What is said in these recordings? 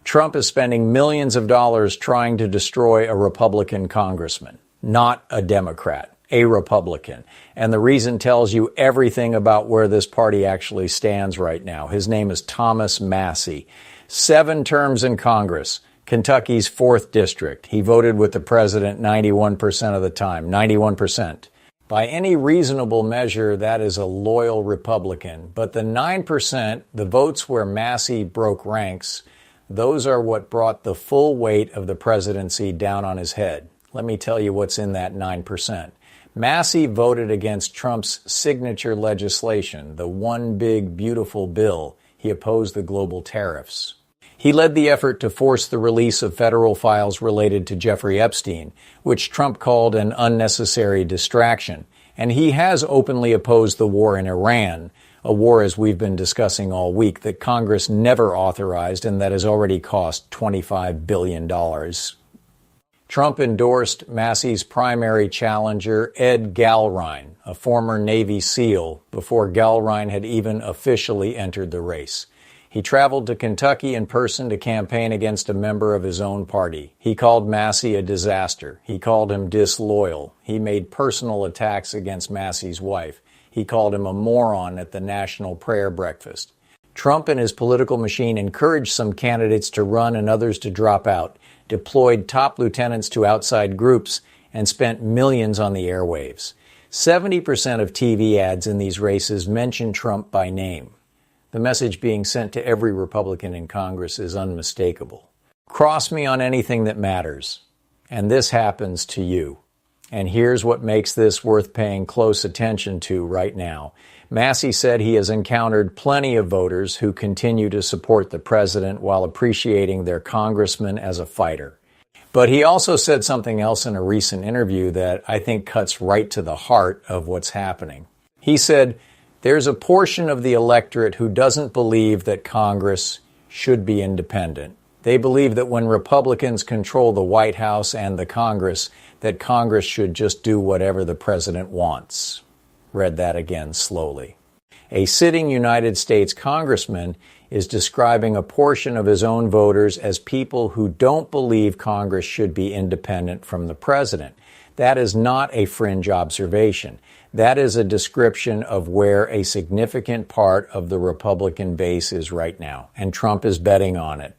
Trump is spending millions of dollars trying to destroy a Republican congressman, not a Democrat, a Republican. And the reason tells you everything about where this party actually stands right now. His name is Thomas Massie. 7 terms in Congress, Kentucky's 4th district. He voted with the president 91% of the time, 91%. By any reasonable measure, that is a loyal Republican. But the 9%, the votes where Massie broke ranks, those are what brought the full weight of the presidency down on his head. Let me tell you what's in that 9%. Massie voted against Trump's signature legislation, the One Big Beautiful Bill. He opposed the global tariffs. He led the effort to force the release of federal files related to Jeffrey Epstein, which Trump called an unnecessary distraction. And he has openly opposed the war in Iran, a war, as we've been discussing all week, that Congress never authorized and that has already cost $25 billion. Trump endorsed Massie's primary challenger, Ed Galrine, a former Navy SEAL, before Galrine had even officially entered the race. He traveled to Kentucky in person to campaign against a member of his own party. He called Massie a disaster. He called him disloyal. He made personal attacks against Massie's wife. He called him a moron at the National Prayer Breakfast. Trump and his political machine encouraged some candidates to run and others to drop out, deployed top lieutenants to outside groups, and spent millions on the airwaves. 70% of TV ads in these races mention Trump by name. The message being sent to every Republican in Congress is unmistakable. Cross me on anything that matters, and this happens to you. And here's what makes this worth paying close attention to right now. Massie said he has encountered plenty of voters who continue to support the president while appreciating their congressman as a fighter. But he also said something else in a recent interview that I think cuts right to the heart of what's happening. He said, "There's a portion of the electorate who doesn't believe that Congress should be independent. They believe that when Republicans control the White House and the Congress, that Congress should just do whatever the president wants." Read that again slowly. A sitting United States congressman is describing a portion of his own voters as people who don't believe Congress should be independent from the president. That is not a fringe observation. That is a description of where a significant part of the Republican base is right now, and Trump is betting on it.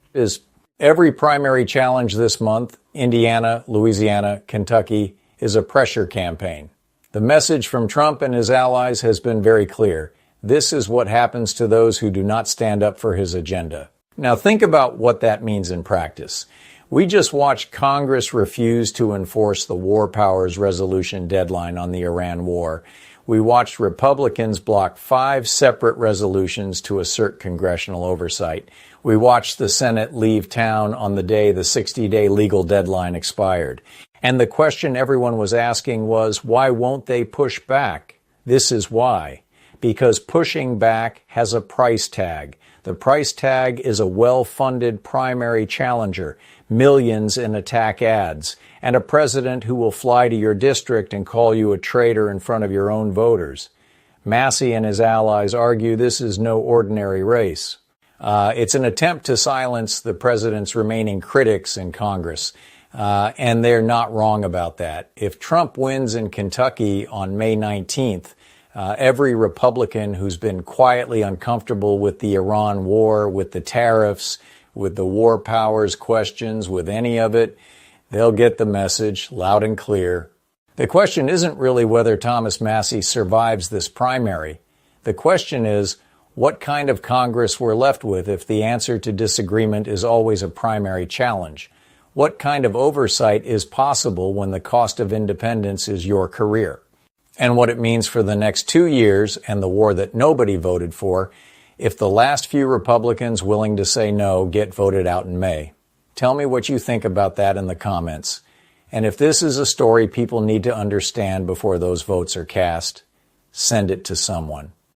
Every primary challenge this month, Indiana, Louisiana, Kentucky, is a pressure campaign. The message from Trump and his allies has been very clear. This is what happens to those who do not stand up for his agenda. Now think about what that means in practice. We just watched Congress refuse to enforce the War Powers Resolution deadline on the Iran war. We watched Republicans block 5 separate resolutions to assert congressional oversight. We watched the Senate leave town on the day the 60-day legal deadline expired. And the question everyone was asking was, why won't they push back? This is why. Because pushing back has a price tag. The price tag is a well-funded primary challenger, millions in attack ads, and a president who will fly to your district and call you a traitor in front of your own voters. Massie and his allies argue this is no ordinary race. It's an attempt to silence the president's remaining critics in Congress, and they're not wrong about that. If Trump wins in Kentucky on May 19th, every Republican who's been quietly uncomfortable with the Iran war, with the tariffs, with the war powers questions, with any of it, they'll get the message loud and clear. The question isn't really whether Thomas Massie survives this primary. The question is, what kind of Congress we're left with if the answer to disagreement is always a primary challenge? What kind of oversight is possible when the cost of independence is your career? And what it means for the next 2 years and the war that nobody voted for if the last few Republicans willing to say no get voted out in May. Tell me what you think about that in the comments. And if this is a story people need to understand before those votes are cast, send it to someone.